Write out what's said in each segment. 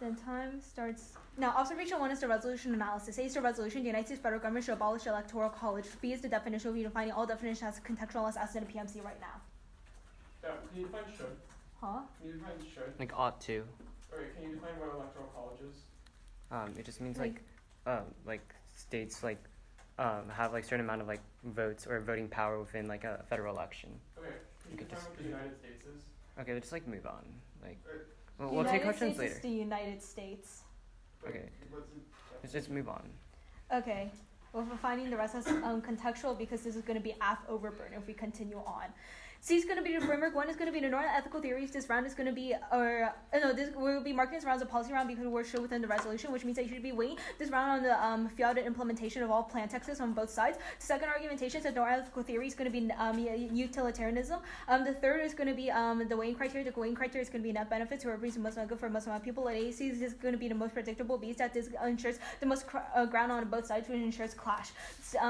Then time starts now. Observation 1 is the resolution analysis. A is the resolution: the United States federal government should abolish the electoral college. B is the definition of defining all definitions as contextual as in a PMC right now. Yeah, can you define should? Huh? Can you define should? Like ought to. Alright, can you define what electoral college is? It just means like states have like certain amount of like votes or voting power within like a federal election. Okay, can you define what the United States is? Okay, let's just like move on. Like, The we'll take questions States later. is the United States. Okay. What's Let's just move on. Okay. Well, for finding the rest as contextual, because this is going to be overburden if we continue on. C is going to be the framework. 1 is going to be the normal ethical theories. This round is going to be, this will be marking this round as a policy round because we're still within the resolution, which means that you should be weighing this round on the field and implementation of all plan texts on both sides. The second argumentation is that normal ethical theory is going to be utilitarianism. The third is going to be the weighing criteria. The weighing criteria is going to be net benefits, whoever is most good for Muslim people. At AC is going to be the most predictable. B is that this ensures the most ground on both sides, which ensures clash.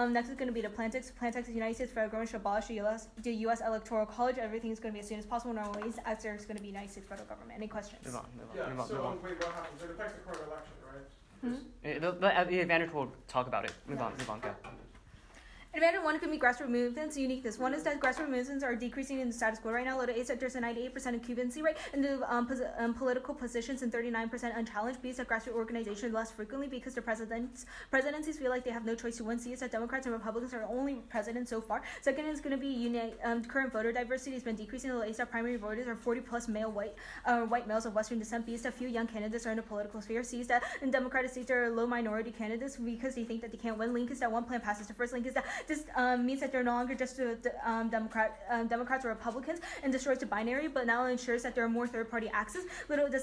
Next is going to be the plan text. Plan text is United States federal government should abolish the U.S. electoral college. Everything is going to be as soon as possible. Normal ways as there's going to be United States federal government. Any questions? Move on. Yeah, Move on. wait, what happens? It affects the current election, right? Hmm? The advantage will talk about it. Move on. Go. Advantage 1 could be grassroots movements. Uniqueness 1 is that grassroots movements are decreasing in the status quo right now. Letter A said there's a 98% occupancy rate in the political positions and 39% unchallenged. B is that grassroots organizations less frequently because the presidencies feel like they have no choice to win. C is that Democrats and Republicans are only president so far. Second is going to be current voter diversity has been decreasing. Letter A is that primary voters are 40 plus white males of Western descent. B is that few young candidates are in the political sphere. C is that in Democratic states there are low minority candidates because they think that they can't win. Link is that one plan passes. The first link is that this means that they're no longer just Democrats or Republicans and destroys the binary, but now ensures that there are more third-party access. The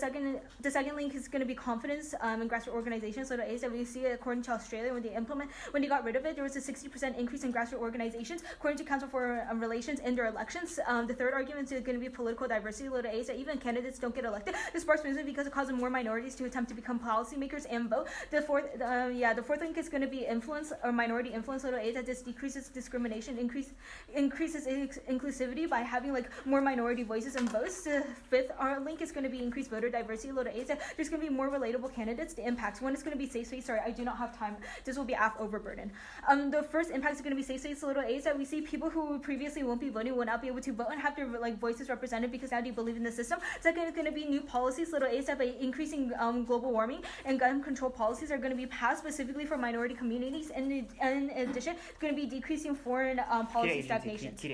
second link is going to be confidence in grassroots organizations. So the A is that we see according to Australia when they got rid of it, there was a 60% increase in grassroots organizations according to Council for Relations in their elections. The third argument is going to be political diversity. The A is that even candidates don't get elected. This sparks movement because it causes more minorities to attempt to become policymakers and vote. The fourth link is going to be influence or minority influence. The A is that this decreases discrimination, increases inclusivity by having like more minority voices and votes. The fifth link is going to be increased voter diversity. Load A is that there's going to be more relatable candidates. The impacts. One is going to be safe space. Sorry, I do not have time. This will be overburden. The first impact is going to be safe space. Little A is that we see people who previously won't be voting will not be able to vote and have their like voices represented because now they believe in the system. Second is going to be new policies. Little A is that by increasing global warming and gun control policies are going to be passed specifically for minority communities. And in addition, it's going to be decreasing foreign policy stagnation. Key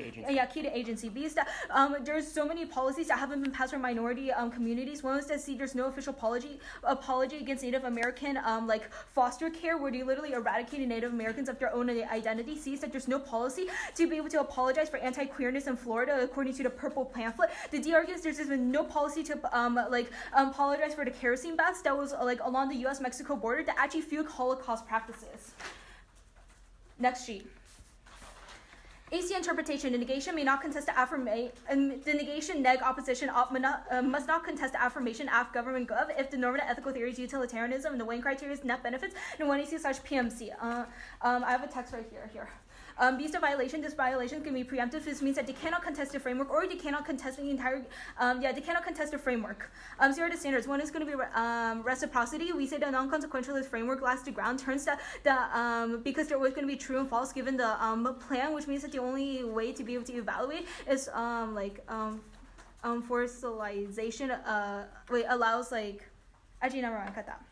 to agency. B is that there's so many policies that haven't been passed for minority communities. One is that see there's no official apology against Native American like foster care where they literally eradicated Native Americans of their own identity. C is that there's no policy to be able to apologize for anti-queerness in Florida according to the purple pamphlet. The D argues there's been no policy to apologize for the kerosene baths that was like along the U.S.-Mexico border that actually fueled Holocaust practices. Next sheet. AC interpretation. The negation may not contest the affirmation. The negation neg opposition must not contest the affirmation af government gov if the normative ethical theory is utilitarianism and the weighing criteria is net benefits and 1AC/PMC. I have a text right here. B is the violation. This violation can be preemptive. This means that they cannot contest the framework or they cannot contest the entire. They cannot contest the framework. So here are the standards. One is going to be reciprocity. We say the non-consequentialist framework lasts the ground turns because there was going to be true and false given the plan, which means that the only way to be able to evaluate is forcialization. Allows like actually never mind, cut that.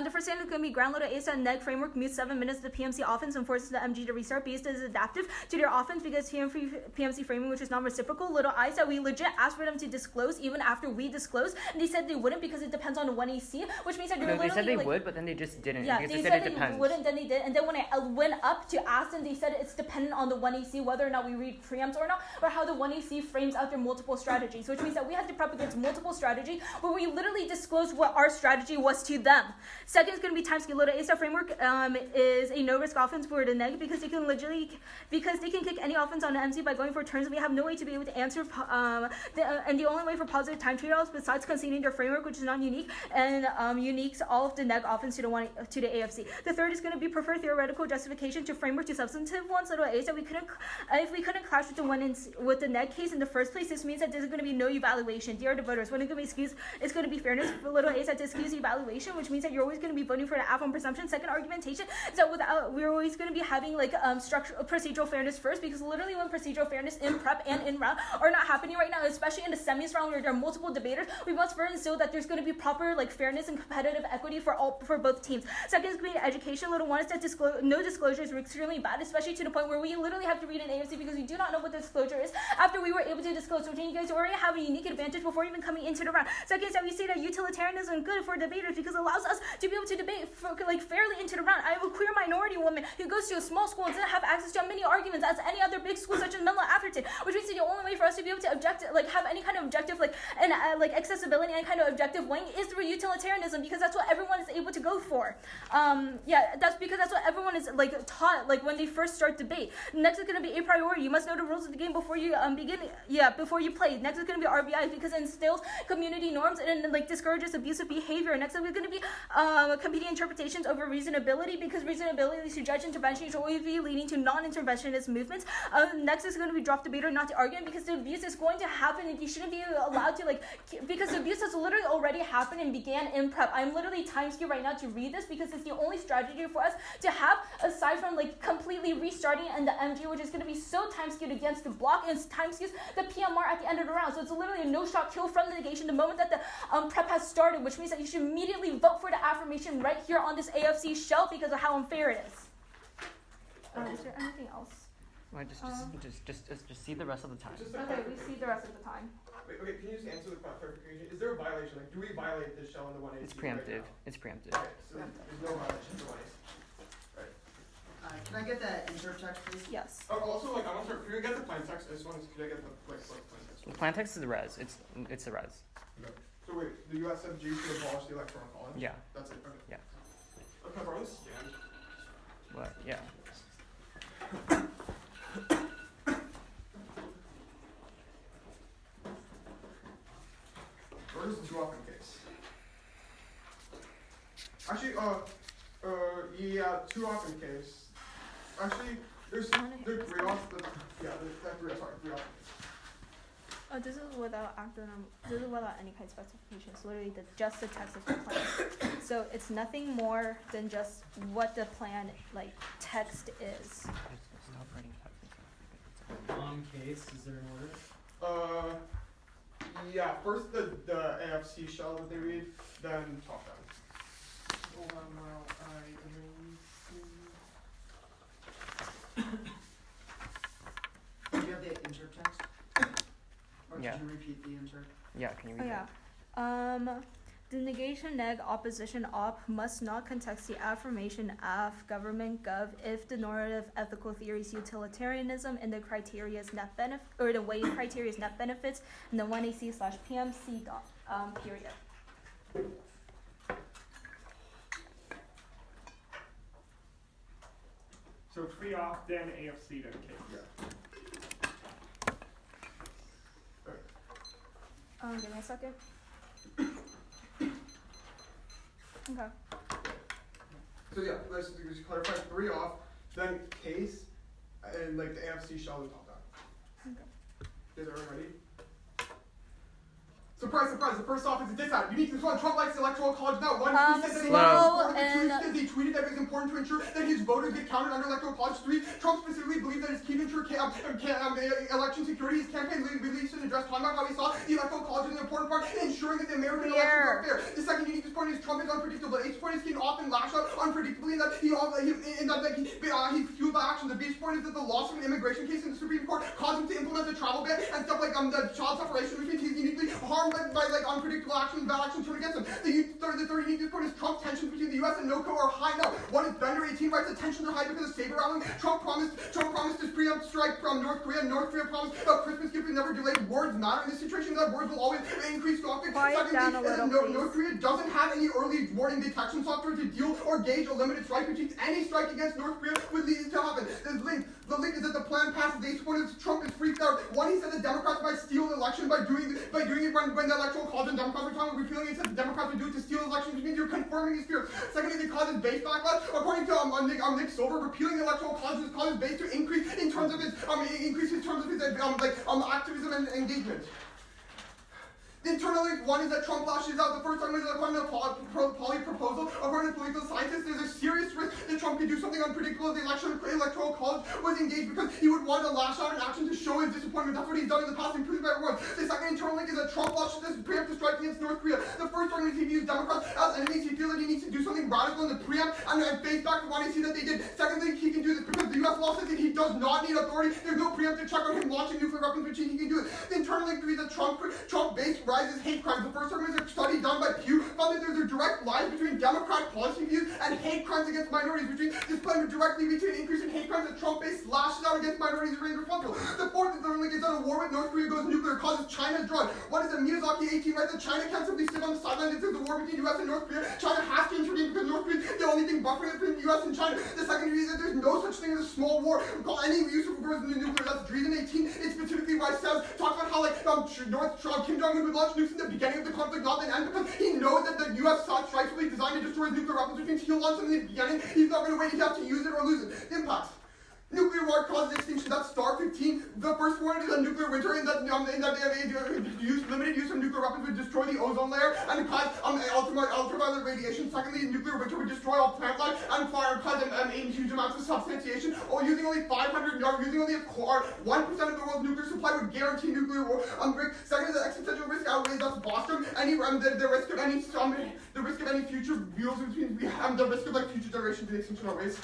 The first standard is going to be ground load. A is that neg framework mutes 7 minutes of the PMC offense and forces the MG to restart. B is that is adaptive to their offense because PMC framing, which is non-reciprocal. Little I is that we legit asked for them to disclose even after we disclosed, and they said they wouldn't because it depends on the 1AC, which means that they're literally. They said they would, but then they just didn't. Yeah, they said it depends. Wouldn't, then they did, and then when I went up to ask them, they said it's dependent on the 1AC whether or not we read preempts or not, or how the 1AC frames out their multiple strategies, which means that we had to prep against multiple strategy where we literally disclosed what our strategy was to them. Second is going to be time scale. A star framework is a no risk offense for the neg because they can kick any offense on the MC by going for turns. We have no way to be able to answer and the only way for positive time trade-offs besides conceding their framework, which is not unique and uniques all of the neg offense to the AFC. The third is going to be preferred theoretical justification to framework to substantive ones. Little a is that if we couldn't clash with the with the neg case in the first place, this means that there's going to be no evaluation. Dear the voters, when it's going to be excuse, it's going to be fairness. For little a is that to excuse evaluation, which means that you're always going to be voting for the app on presumption. Second argumentation is that we're always going to be having like procedural fairness first, because literally when procedural fairness in prep and in round are not happening right now, especially in the semis round where there are multiple debaters, we must first instill that there's going to be proper like fairness and competitive equity for both teams. Second is going to be education. Little one is that no disclosure is extremely bad, especially to the point where we literally have to read an AFC because we do not know what the disclosure is after we were able to disclose. So you guys already have a unique advantage before even coming into the round. Second is that we say that utilitarianism is good for debaters because it allows us to be able to debate fairly into the round. I have a queer minority woman who goes to a small school and doesn't have access to as many arguments as any other big school such as Menlo, Atherton, which means that the only way for us to be able to have any kind of objective and accessibility and kind of objective weighing is through utilitarianism, because that's what everyone is able to go for. That's because that's what everyone is taught when they first start debate. Next is going to be a priori. You must know the rules of the game before you before you play. Next is going to be RBI because it instills community norms and discourages abusive behavior. Next is going to be competing interpretations over reasonability, because reasonability to judge intervention should always be leading to non-interventionist movements. Next is going to be drop debater, not the argument, because the abuse is going to happen and you shouldn't be allowed to because the abuse has literally already happened and began in prep. I'm literally time skewed right now to read this because it's the only strategy for us to have aside from completely restarting and the MG, which is going to be so time skewed against the block and time skews the PMR at the end of the round. So it's literally a no shot kill from the negation the moment that the prep has started, which means that you should immediately vote for the affirmation right here on this AFC shelf because of how unfair it is. Is there anything else? Well, just see the rest of the time. Okay, we see the rest of the time. Wait, okay, can you just answer the clarification? Is there a violation? Do we violate this shell in the 180? It's preemptive. Right It's preemptive. okay, so there's no violation for 180. Right. Can I get that insert text, please? Yes. Oh, also, I want to. Can I get the plain text? Could I get the plain text? The plain text is the res. It's the res. Okay. So wait, the USFG should abolish the electoral college? Yeah. That's it. Okay. Yeah. Okay, bro, this scanned. What? Yeah. Where's the too often case? Actually, yeah, too often case. Actually, there's three off. Three off. Oh, this is without this is without any kind of specifications. Literally, just the text of the plan. So it's nothing more than just what the plan text is. Stop writing text. On case, is there an order? Yeah. First the AFC shell that they read, then top down. Hold on while I do you have the insert text? Or Yeah. could you repeat the insert? Yeah. Can you read Yeah. The negation neg opposition op must not contest the affirmation of government gov if the normative ethical theory is utilitarianism and the criteria is net benefit or the weighting criteria is net benefits and the 1AC/PMC period. So 3 off, then AFC, then case. Yeah. Give me a second. Okay. So yeah, let's just clarify 3 off, then case, and the AFC shell is top down. Okay. Is everyone ready? Surprise, surprise, the first off is a diss out. Unique to this one, Trump likes the electoral college now. One, he said that he he tweeted that it was important to ensure that his voters get counted under electoral college. 3, Trump specifically believes that his key to ensure election security. His campaign released an address talking about how he saw the electoral college as an important part in ensuring that the American elections are fair. The second unique point is Trump is unpredictable. H's point is he can often lash out unpredictably and that he fueled the action. The B's point is that the loss of an immigration case in the Supreme Court caused him to implement the travel ban and stuff like the child separation, which means he's uniquely harmed by unpredictable actions, bad actions turned against him. The of the third unique point is Trump's tensions between the U.S. and NOCO are high now. One is Bender 18 writes the tensions are high because of saber rattling. Trump promised to preempt strike from North Korea. North Korea promised a Christmas gift will never delayed. Words matter in this situation. That words will always increase conflict. Secondly, North Korea doesn't have any early warning detection software to deal or gauge a limited strike, which means any strike against North Korea would lead to happen. The link is that the plan passes. They supported Trump is freaked out. One, he said the Democrats might steal the election by doing it when the electoral college and Democrats were talking about repealing it. He said the Democrats would do it to steal the election, which means you're confirming his fear. Secondly, they caused his base backlash. According to Nick Silver, repealing the electoral college has caused his base to increase in terms of his activism and engagement. The internal link, one is that Trump lashes out. The first argument is according to the Poly proposal. According to political scientists, there's a serious risk that Trump could do something unpredictable if the electoral college was engaged because he would want to lash out in action to show his disappointment. That's what he's done in the past, improved by everyone. The second internal link is that Trump lashes this preemptive strike against North Korea. The first argument is he views Democrats as enemies. He feels that he needs to do something radical in the preempt and face back to what he see that they did. Second thing, he can do this because the U.S. law says that he does not need authority. There's no preemptive check on him launching nuclear weapons, which he can do it. The internal link is that Trump base rises hate crimes. The first argument is a study done by Pew found that there's a direct line between Democrat policy views and hate crimes against minorities, which means displaying directly between increase in hate crimes that Trump base lashes out against minorities and responsible. The fourth internal link is that a war with North Korea goes nuclear causes China's drug. What is it? Miyazaki 18 writes that China can't simply sit on the sidelines and there's a war between U.S. and North Korea. China has to intervene because North Korea is the only thing buffering between the U.S. and China. The second reason is that there's no such thing as a small war. We call any use of words in the nuclear. That's Dreesen 18. It specifically why says talks about how Kim Jong-un would launch nukes in the beginning of the conflict, not the end, because he knows that the U.S. strikes will be designed to destroy his nuclear weapons, which means he'll launch them in the beginning. He's not going to wait. He has to use it or lose it. Impacts. Nuclear war causes extinction. That's star 15. The first one is a nuclear winter, in that limited use of nuclear weapons would destroy the ozone layer and cause ultraviolet radiation. Secondly, nuclear winter would destroy all plant life and cause huge amounts of substantiation. Using only 1% of the world's nuclear supply would guarantee nuclear war. Second, the existential risk outweighs thus Boston. The risk of any future wheels between the risk of future generations the extinction outweighs.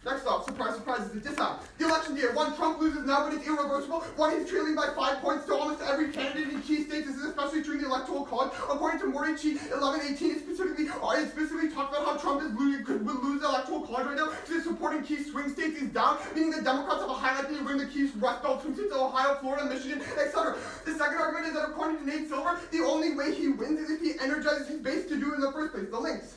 Next up, surprise, surprise, is the dishap. The election year. One, Trump loses now, but it's irreversible. One, he's trailing by 5 points to almost every candidate in key states. This is especially during the electoral college. According to Morici 1118, it specifically talked about how Trump would lose the electoral college right now because supporting key swing states is down, meaning the Democrats have a high likelihood of winning the key Rust Belt swing states, Ohio, Florida, Michigan, etc. The second argument is that according to Nate Silver, the only way he wins is if he energizes his base to do it in the first place. The links.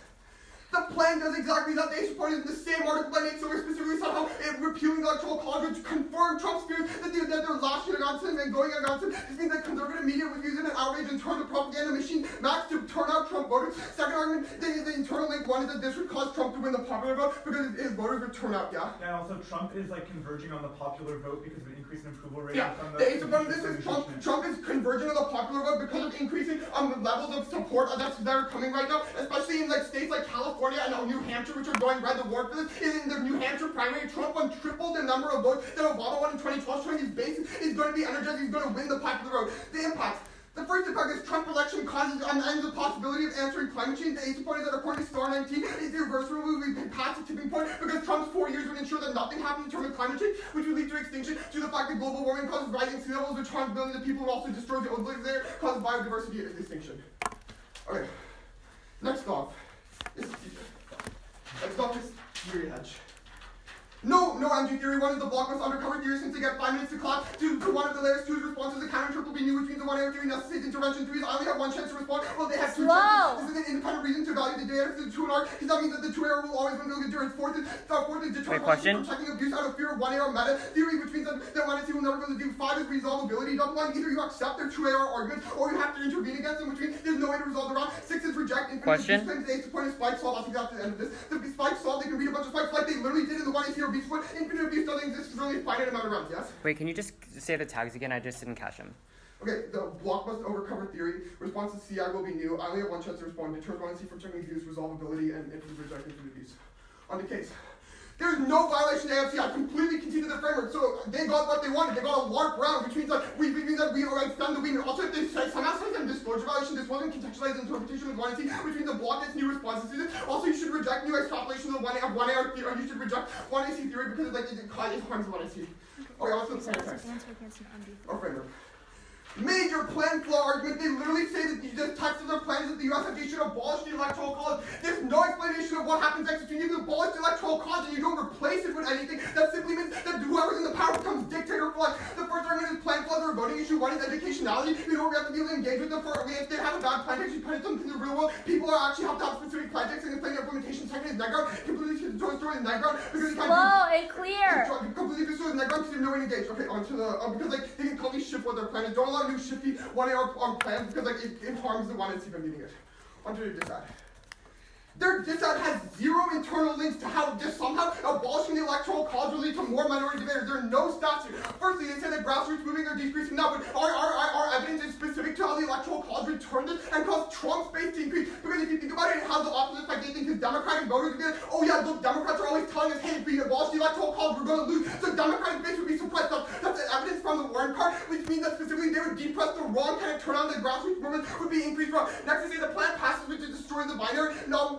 The plan does exactly that. They supported the same article by Nate Silver specifically said how repealing the electoral college would confirm Trump's fears that they're lashing against him and going against him. This means that conservative media was using an outrage and turned the propaganda machine max to turn out Trump voters. Second argument, the internal link one is that this would cause Trump to win the popular vote because his voters would turn out, yeah? And also Trump is converging on the popular vote because of an increase in approval rating. Yeah, Trump is converging on the popular vote because of increasing levels of support that are coming right now, especially in states like California and New Hampshire, which are going red. The war for this is in the New Hampshire primary. Trump won triple the number of votes that Obama won in 2012, showing his base is going to be energized. He's going to win the popular vote. The impacts. The first impact is Trump election causes ends the possibility of answering climate change. The eighth point is that according to Star 19, it's irreversible. We passed the tipping point because Trump's 4 years would ensure that nothing happened in terms of climate change, which would lead to extinction due to the fact that global warming causes rising sea levels, which harms billions of people and also destroys the ozone layer, causes biodiversity extinction. Okay. Next off is theory hedge. No MG theory. One is the block most undercover theory since they get 5 minutes to clap. To one of the layers, 2's response is a counter triple B new, which means the 1 error theory necessitates intervention. 3 is I only have 1 chance to respond. Well, they have 2 chances. This is an independent reason to value the data for the 2 and R, because that means that the 2 error will always win the endurance. Fourth is deter from checking abuse out of fear of 1 error meta theory, which means that 1 and 2 will never go to do. 5 is resolvability. Double line. Either you accept their 2 error arguments, or you have to intervene against them, which means there's no way to resolve the wrong. 6 is reject infinite abuse claims. The 8th point is spike solve. That's exactly the end of this. The spike solve, they can read a bunch of spikes like they literally did in the 1 AC or abuse point. Infinite abuse doesn't exist. It's really a finite amount of rounds, yes? Wait, can you just say the tags again? I just didn't catch them. Okay, the block must overcover theory. Response to CI will be new. I only have 1 chance to respond. Deters 1 and C from checking abuse, resolvability, and infinite reject infinite abuse. On the case. There's no violation of AFC. I completely conceded the framework. So they got what they wanted. They got a LARP round, which means that we extend the win. Also, if they somehow say some disclosure violation, this wasn't contextualized interpretation with 1 and C, which means the block gets new responses to this. Also, you should reject new extrapolation of 1 AR theory, or you should reject 1 AC theory because it harms the 1 AC. Okay, also the framework. Major plan flaw argument. They literally say that the text of their plan is that the USFG should abolish the electoral what happens next is you need to abolish the electoral college and you don't replace it with anything. That simply means that whoever's in the power becomes dictator for life. The first argument is plan flaws are a voting issue. One is educationality. We have to be able to engage with them for if they have a bad plan text, you put them in the real world. People are actually have to have specific plan text and the plan implementation second is neck completely destroy the neck because you can't Slow and clear. completely destroy the neck because there's no way to engage. Okay, onto the because like they can totally shift what their plan is. Don't allow new shifty 1 AR plans because like it harms the one and see them meeting it. Onto the dissad. Their dissad has zero internal links to how just somehow abolishing the electoral college will lead to more minority debaters. There are no stats here. Firstly, they say that grassroots moving are decreasing now, but our evidence is specific to how the electoral college returned it and caused Trump's base to increase. Because if you think about it, it has the opposite effect. They think his Democratic voters would be like, oh yeah, look, Democrats are always telling us, hey, if we abolish the electoral college, we're going to lose. So Democratic base would be suppressed. That's evidence from the Warren card, which means that specifically they would depress the wrong kind of turnout. The grassroots movement would be increased. Next, they say the plan passes which is destroying the binary.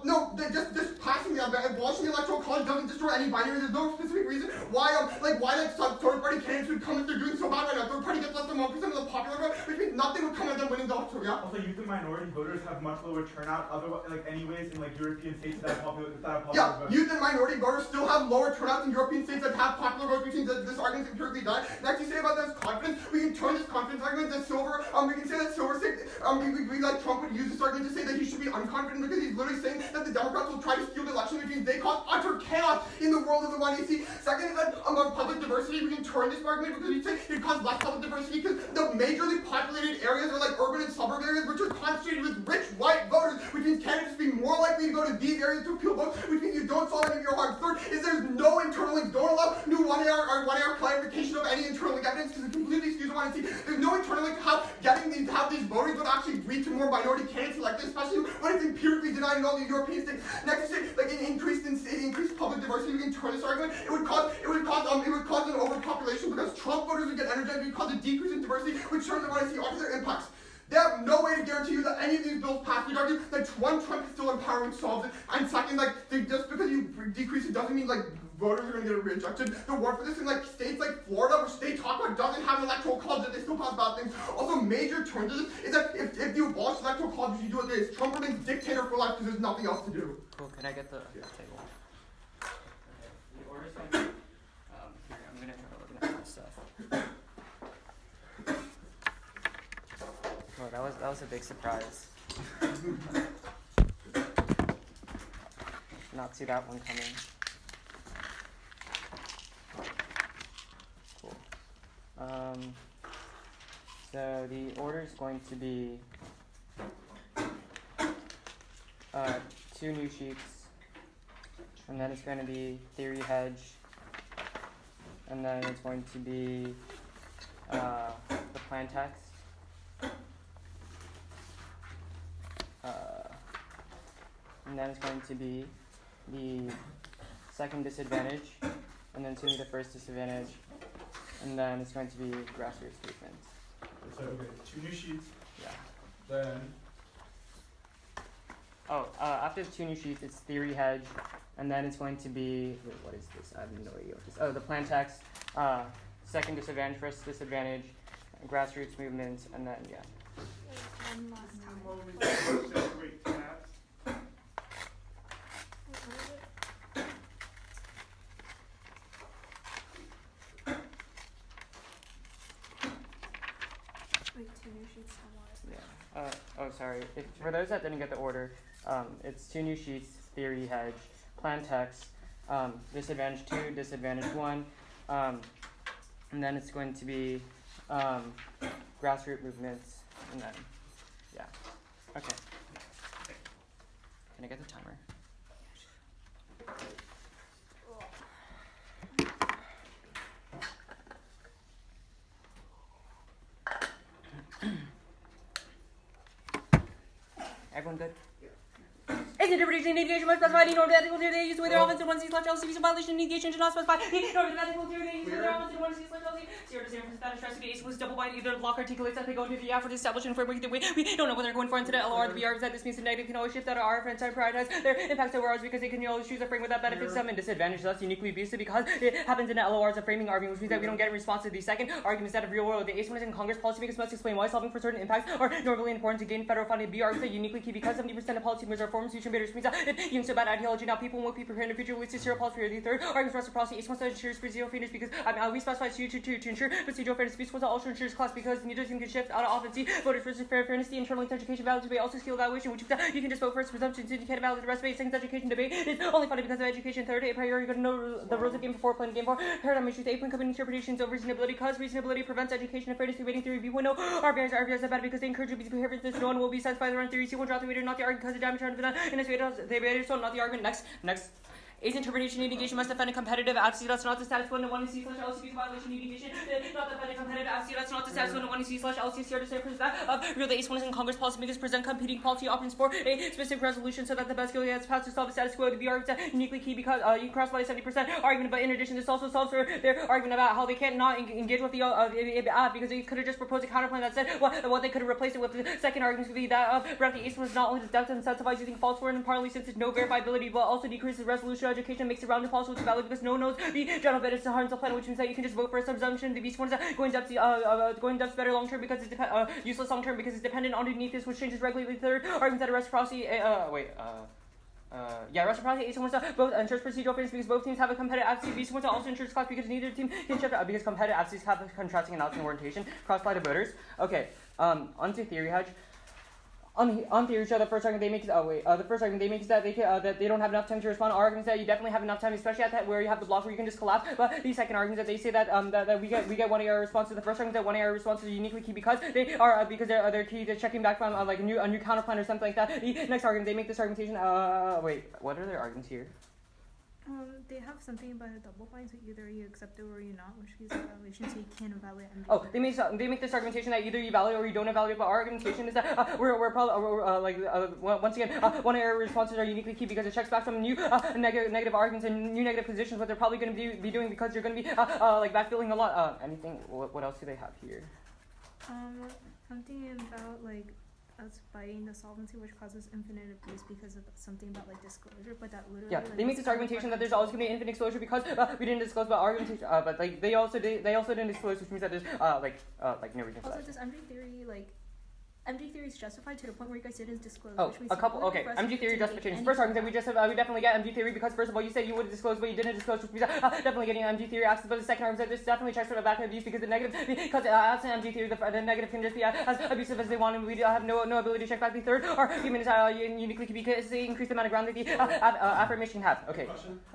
No, they just passing the abolishing the electoral college doesn't destroy any binary. There's no specific reason why third party candidates would come if they're doing so bad right now. Third party gets less than 1% of the popular vote, which means nothing would come of them winning the electoral. Yeah. Also, youth and minority voters have much lower turnout. Anyways, in European states that have popular vote. Youth and minority voters still have lower turnouts in European states that have popular votes, which means that this argument is empirically done. Next, you say about this confidence. We can turn this confidence argument to silver. We can say that silver. We like Trump would use this argument to say that he should be unconfident because he's literally saying that the Democrats will try to steal the election, which means they cause utter chaos in the world of the 1AC. Second is that among public diversity, we can turn this argument because we say it causes less public diversity because the majorly populated areas are like urban and suburb areas, which are concentrated with rich white voters, which means candidates be more likely to go to these areas to appeal votes, which means you don't solve any of your harm. Third is there's no internal link. Don't allow new 1 AR clarification of any internal link evidence because it completely skews the 1AC. There's no internal link how these voters would actually lead to more minority candidates elected, especially when it's empirically denied in all the European states. Next, you say like an increased public diversity. We can turn this argument. It would cause an overpopulation because Trump voters would get energized. It would cause a decrease in diversity, which turns the 1AC off their impacts. They have no way to guarantee you that any of these bills pass. We'd argue that one, Trump is still in power and solves it, and second, just because you decrease it doesn't mean voters are going to get rejected. The word for this in states like Florida, which they talk about doesn't have an electoral college, that they still pass bad things. Also, major turn to this is that if you abolish the electoral college, which you do it today, Trump remains dictator for life because there's nothing else to do. Cool. Can I get the table? The order's going here. I'm gonna try to look at my stuff. Oh, that was a big surprise. Not see that one coming. Cool. So the order is going to be 2 new sheets, and then it's going to be theory hedge, and then it's going to be the plan text. And then it's going to be the second disadvantage, and then the first disadvantage, and then it's going to be grassroots movements. So, okay, 2 new sheets. Yeah. Then. After the 2 new sheets, it's theory hedge, and then it's going to be, what is this? I have no idea what this is. Oh, the plan text, second disadvantage, first disadvantage, grassroots movements, and then, yeah. One last time. Wait, tabs. Wait, 2 new sheets. Yeah. Sorry. For those that didn't get the order, it's 2 new sheets, theory hedge, plan text, disadvantage 2, disadvantage 1, and then it's going to be grassroots movements, and then, yeah. Okay. Can I get the timer? Everyone good? Is interpretation and negation must specify the norm of ethical theory they use with their offense and one C/LC violation and negation should not specify the norm of ethical theory they use with their offense and one C/LC. Zero to zero for Spanish stress against was double bind either block articulates that they go into the effort to establish an framework either way. We don't know what they're going for into the LR. The BR that this means the negative can always shift that R for and prioritize their impacts over ours because they can always choose a framework that benefits them and disadvantages us uniquely abusive because it happens in the LOR as a framing argument, which means that we don't get a response to the second argument instead of real world. The A1 in Congress policymakers must explain why solving for certain impacts are normally important to gain federal funding. BR is uniquely key because 70% of policymakers are former future which means that even so bad ideology, now people won't be prepared in the future with zero pulse for the third argument reciprocity. Each one ensures for zero fairness because we specify to ensure procedural fairness. Each one also ensures class because neither team can shift out of offense. Voters versus fairness. The internal education value debate also skill evaluation, which means that you can just vote first presumptions. You can't evaluate the rest of it. Second education debate is only funny because of education. Third, a priori, you got to know the rules of game before playing game 4. Paradigm issues. 8 point coming interpretations of reasonability. Cause reasonability prevents education and fairness. Debating theory V1. RBIs are bad because they encourage abuse behavior. This no one will be satisfied around theory. C1 draw the waiter, not the argument because the damage turned in this way. They made so not the argument. Next. A's interpretation negation must defend a competitive FC. That's not the status quo. And 1C / LC's violation negation. Not defend a competitive FC. That's not the status quo. And 1C / LC's here to say that real the Ace one is in Congress policy makers present competing policy options for a specific resolution so that the best gets passed to solve the status quo. To be argued uniquely key because you cross by 70% argument. But in addition, this also solves for their argument about how they can't not engage with the because they could have just proposed a counterplan that said what they could have replaced it with. The second argument would be that the Ace one is not only does incentivize using false for and partly since there's no verifiability, but also decreases resolution. Education makes it round impossible to valid because no one knows the general benefits to harms the plan, which means that you can just vote for a subsumption. The beast ones going depth better long term because it's useless long term because it's dependent underneath this, which changes regularly. Third argument that reciprocity. Reciprocity Ace ones both ensures procedural fairness because both teams have a competitive FC. Beast ones also ensures class because neither team can shift because competitive FCs have a contrasting analysis and orientation. Cross-apply to voters. Okay. Onto theory hedge. On theory, the first argument they make is the first argument they make is that they don't have enough time to respond. Our argument is that you definitely have enough time, especially at that where you have the block where you can just collapse. But the second argument is that they say that we get 1 AR responses. The first argument is that 1 AR responses are uniquely key because they're key to checking back from like a new counterplan or something like that. The next argument they make this argumentation. What are their arguments here? They have something about a double bind, so either you accept it or you not, which gives evaluation, so you can evaluate MD. Oh, they make this argumentation that either you evaluate or you don't evaluate, but our argumentation is that we're probably once again 1 AR responses are uniquely key because it checks back from new negative arguments and new negative positions, what they're probably going to be doing because you're going to be backfilling a lot. Anything? What else do they have here? Something about us fighting the solvency, which causes infinite abuse because of something about disclosure, but that literally they make this argumentation that there's always going to be infinite exposure because we didn't disclose about argumentation, but they also didn't disclose, which means that there's no reason for that. Also, does MG theory is justified to the point where you guys didn't disclose? Oh, which means a couple. Okay, MG theory justification. First argument we definitely get MG theory because first of all you said you would disclose, but you didn't disclose, which means definitely getting MG theory access. But the second argument this definitely checks for the back of abuse because absent MG theory the negative can just be as abusive as they want, and we have no ability to check back. The third argument is uniquely because they increase the amount of ground that the affirmation have. Okay,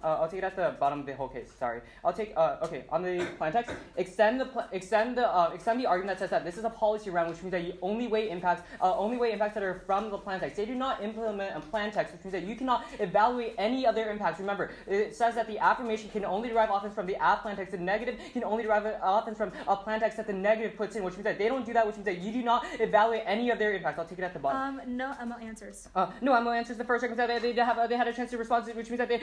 I'll take it at the bottom of the whole case. Sorry, I'll take on the plan text extend the argument that says that this is a policy round, which means that you only weigh impacts that are from the plan text. They do not implement a plan text, which means that you cannot evaluate any other impacts. Remember, it says that the affirmation can only derive offense from the plan text. The negative can only derive offense from a plan text that the negative puts in, which means that they don't do that, which means that you do not evaluate any of their impacts. I'll take it at the bottom. No ML answers. No ML answers. The first argument that they had a chance to respond, which means that they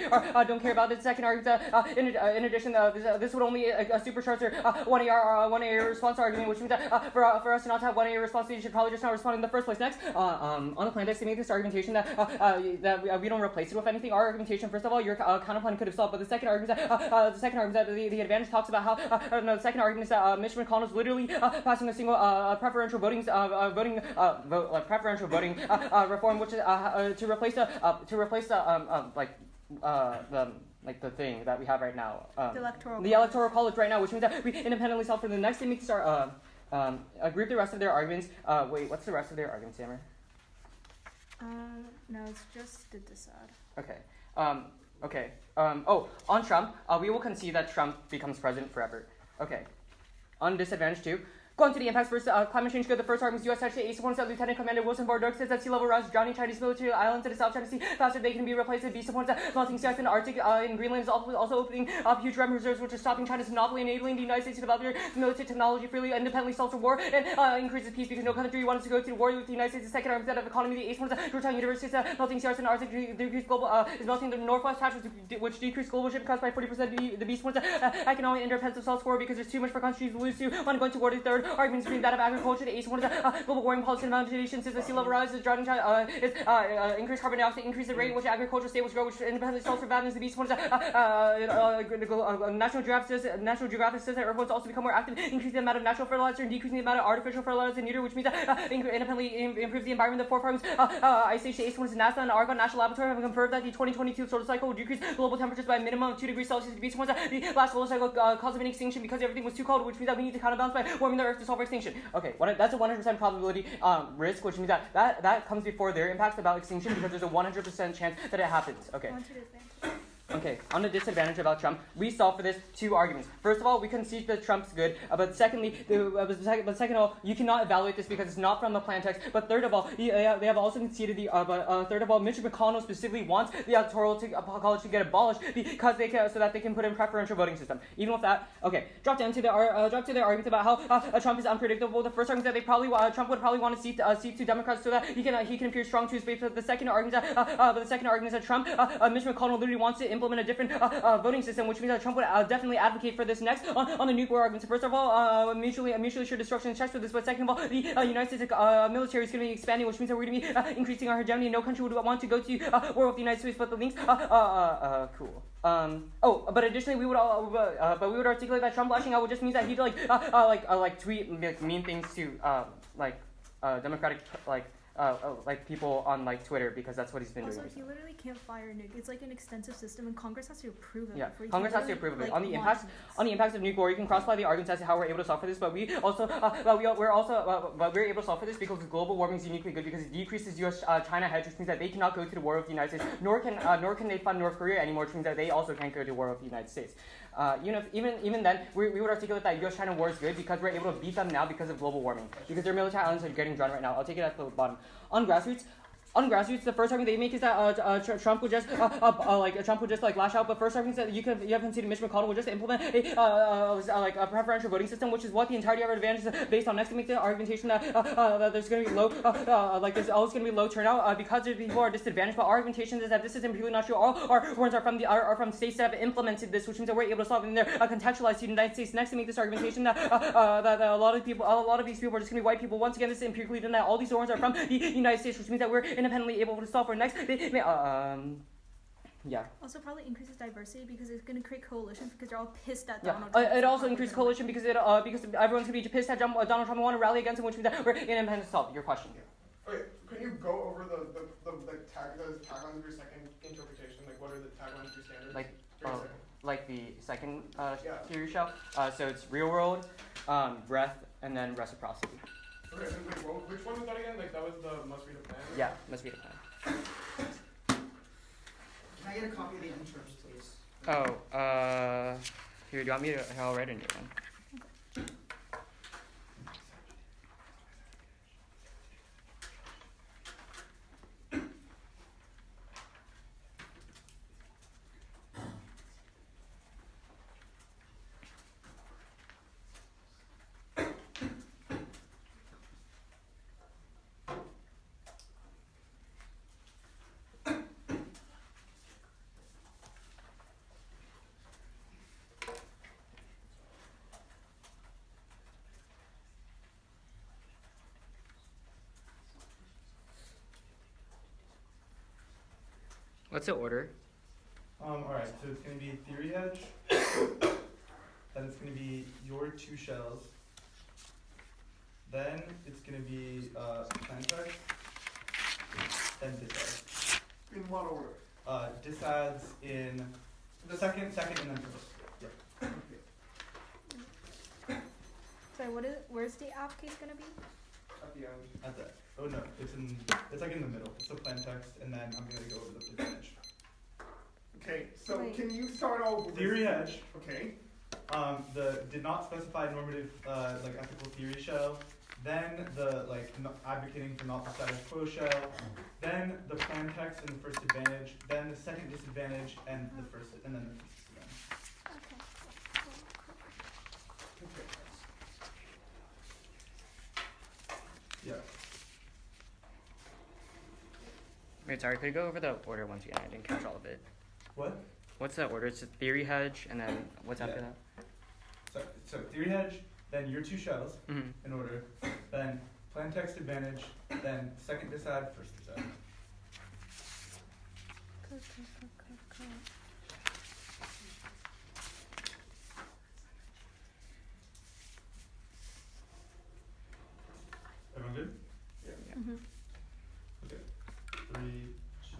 don't care about it. The second argument, in addition, this would only supercharge their 1 AR response argument, which means that for us to not have 1 AR response, you should probably just not respond in the first place. Next, on the plan text, they make this argumentation that we don't replace it with anything. Our argumentation, first of all, your counterplan could have solved, but the second argument is that the advantage talks about how the second argument is that Mitch McConnell's literally passing a single preferential voting reform, which is to replace the thing that we have right now, the electoral college right now, which means that we independently solve for the next. They make this group the rest of their arguments. What's the rest of their arguments, Sammer? No, it's just to decide. Okay. On Trump, we will concede that Trump becomes president forever. Okay. On disadvantage 2. Going to the impacts versus climate change. The first argument is U.S. Secretary Ace that Lieutenant Commander Wilson Bordeaux says that sea level rise drowning Chinese military islands to the South China Sea faster they can be replaced. It supports that melting sea ice in the Arctic in Greenland is also opening up huge reserve reserves, which is stopping China's monopoly, enabling the United States to develop their military technology freely, independently solve for war, and increases peace because no country wants to go to war with the United States. The second argument of economy, the Ace Georgetown University says that melting sea ice in the Arctic decrease global is melting the northwest patch, which decreased global shipping costs by 40%. The beast ones economic interdependence of South Korea because there's too much for countries to lose to when going to war. The third arguments between that of agriculture. The ACE1 is global warming policy and foundation since the sea level rise is drought is increased carbon dioxide, increase the rate in which agricultural staples grow, which independently solves for fatness. The B1 is National Geographic says that Earth wants to also become more active, increasing the amount of natural fertilizer and decreasing the amount of artificial fertilizer and neuter, which means that independently improves the environment. The four farms Ice Age ACE1 is NASA and Argonne National Laboratory have confirmed that the 2022 solar cycle will decrease global temperatures by a minimum of 2 degrees Celsius. The B1 the last solar cycle caused an extinction because everything was too cold, which means that we need to counterbalance by warming the Earth to solve our extinction. Okay, that's a 100% probability risk, which means that comes before their impacts about extinction because there's a 100% chance that it happens. Okay. Okay, on the disadvantage about Trump, we solve for this 2 arguments. First of all, we concede that Trump's good, but second of all, you cannot evaluate this because it's not from the plan text. But third of all, they have also conceded third of all, Mitch McConnell specifically wants the electoral college to get abolished because so that they can put in preferential voting system. Even with that, okay, drop to their arguments about how Trump is unpredictable. The first argument that Trump would probably want to seat 2 Democrats so that he can appear strong to his base. But the second argument is that Trump, Mitch McConnell literally wants to implement a different voting system, which means that Trump would definitely advocate for this next on the nuclear arguments. First of all, mutually assured destruction checks for this, but second of all, the United States military is going to be expanding, which means that we're going to be increasing our hegemony, and no country would want to go to war with the United States. But the links, cool. But additionally, we would articulate that Trump lashing out would just mean that he'd tweet mean things to Democratic people on Twitter because that's what he's been doing. Also, he literally can't fire nuke. It's like an extensive system, and Congress has to approve it. Yeah, Congress has to approve it. On the impacts of nuke war, you can cross-apply the arguments as to how we're able to solve for this. But we're able to solve for this because global warming is uniquely good because it decreases U.S.-China hedge, which means that they cannot go to the war with the United States, nor can they fund North Korea anymore, which means that they also can't go to war with the United States. Even then, we would articulate that U.S.-China war is good because we're able to beat them now because of global warming, because their military islands are getting drawn right now. I'll take it at the bottom. On grassroots, the first argument they make is that Trump would just lash out. But first argument is that you have conceded Mitch McConnell would just implement a preferential voting system, which is what the entirety of our advantage is based on. Next, to make the argumentation that there's going to be there's always going to be low turnout because people are disadvantaged. But our argumentation is that this is completely not true. All our warrants are from states that have implemented this, which means that we're able to solve it in their contextualized to the United States. Next, to make this argumentation that a lot of these people are just going to be white people. Once again, this is empirically done that all these warrants are from the United States, which means that we're independently able to solve for. Next, yeah. Also, probably increases diversity because it's going to create coalitions because they're all pissed at Donald Trump. It also increases coalition because everyone's going to be pissed at Donald Trump and want to rally against him, which means that we're independent to solve your question. Okay, can you go over the taglines of your second interpretation? Like, what are the taglines of your standards? Like the second theory shell. So it's real world, breath, and then reciprocity. Okay, and wait, which one was that again? Like, that was the must read a plan? Yeah, must read a plan. Can I get a copy of the interps, please? Here, do you want me to? I'll write a new one. What's the order? Alright, so it's going to be theory hedge, then it's going to be your 2 shells, then it's going to be plan text, then disads. In what order? Disads in the second, and then first. Yeah. Sorry, where's the app case going to be? At the end. At the, oh no, it's like in the middle. It's the plan text, and then I'm going to go over the percentage. Okay, so Wait. can you start over? Theory hedge. Okay. The did not specify normative ethical theory shell, then the advocating for not the status quo shell, then the plan text and the first advantage, then the second disadvantage and the first disadvantage. Okay. Yeah. Wait, sorry, could you go over the order once again? I didn't catch all of it. What? What's the order? It's a theory hedge, and then what's after that? So theory hedge, then your two shells in order, then plan text advantage, then second disadd, first disadd. Everyone good? Yeah. Okay. 3, 2,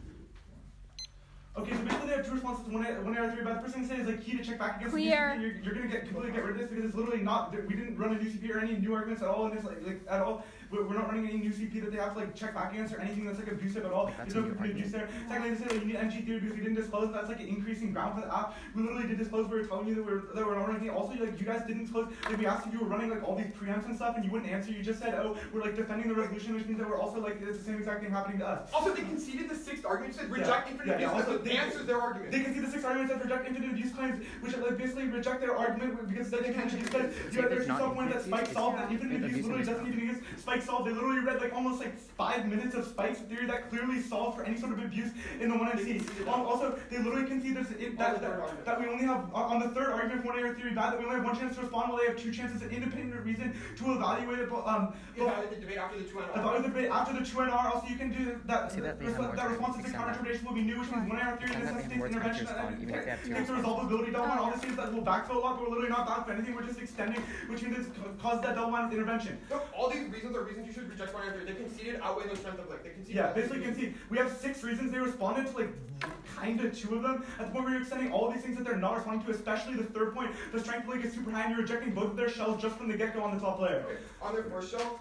1. Okay, so basically they have two responses to 1 out of 3. But the first thing to say is like key to check back against Clear. the UCP. You're gonna completely get rid of this because it's literally not. We didn't run a new CP or any new arguments at all in this like at all. We're not running any new CP that they have to like check back against or anything that's like abusive at all. There's no complete abuse there. Secondly, they say that you need MG theory because we didn't disclose that's like an increasing ground for the app. We literally did disclose. We were telling you that we're not running anything. Also, like you guys didn't disclose. Like we asked if you were running like all these preamps and stuff, and you wouldn't answer. You just said, oh, we're like defending the resolution, which means that we're also like it's the same exact thing happening to us. Also, they conceded the 6th argument, said reject infinite abuse. Also, they answered their argument. They concede the 6th argument said reject infinite abuse claims, which like basically reject their argument because they can't abuse because you had their two point that Spike solved that infinite abuse literally doesn't even use Spike solved. They literally read like almost like 5 minutes of Spike's theory that clearly solved for any sort of abuse in the 1MC. Also, they literally concede that we only have on the 3rd argument for 1 error theory bad that we only have 1 chance to respond while they have 2 chances of independent reason to evaluate it. Evaluate the debate after the 2NR. Evaluate the debate after the 2NR. Also, you can do that. That response to counter-interpretation will be new, which means 1 error theory necessitates intervention. Takes the resolvability double line. All this means that we'll backfill a lot, but we're literally not backfill anything. We're just extending, which means it's caused that double line with intervention. No, all these reasons are reasons you should reject 1 error theory. They conceded outweigh the strength of like they conceded. Yeah, basically concede. We have 6 reasons. They responded to like kinda 2 of them. At the point where you're extending all of these things that they're not responding to, especially the 3rd point, the strength link is super high, and you're rejecting both of their shells just from the get-go on the top layer. Okay. On their first shell,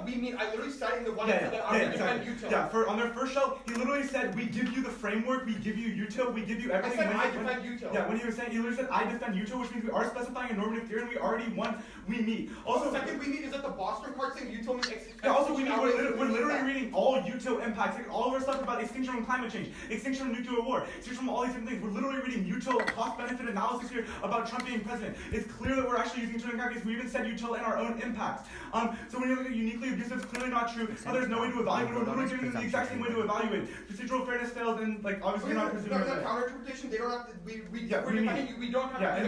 we mean I literally said in the one that I would defend util. Yeah, on their first shell, he literally said we give you the framework, we give you util, we give you everything. I said I defend util. Yeah, when he was saying, he literally said I defend util, which means we are specifying a normative theory and we already won, we meet. Also, second we meet is that the Boston part saying util means yeah, also we're literally reading all util impacts, like all of our stuff about extinction from climate change, extinction from nuclear war, extinction from all these different things. We're literally reading util cost-benefit analysis here about Trump being president. It's clear that we're actually using util calculus. We even said util in our own impacts. So when you look at uniquely abusive, it's clearly not true. There's no way to evaluate. We're literally giving them the exact same way to evaluate. Procedural fairness fails, and like obviously not presuming that. Counter-interpretation, they don't have to. We don't have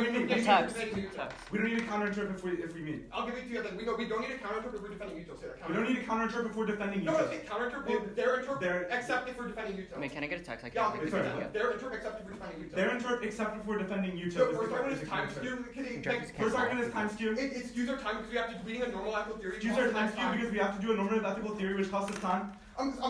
We don't need a counter-interpret if we meet. I'll give it to you then. We don't need a counter-interpret if we're defending util. Say that. We don't need a counter-interpret if we're defending util. No, say counter-interpret. Their interpret except if we're defending util. Wait, can I get a text? I Yeah, can't. their interpret except if we're defending util. Their interpret except if we're defending util. The first argument is time skew. First argument is time skew. It's user time because we have to reading a normal ethical theory. User time skew because we have to do a normative ethical theory which costs us time.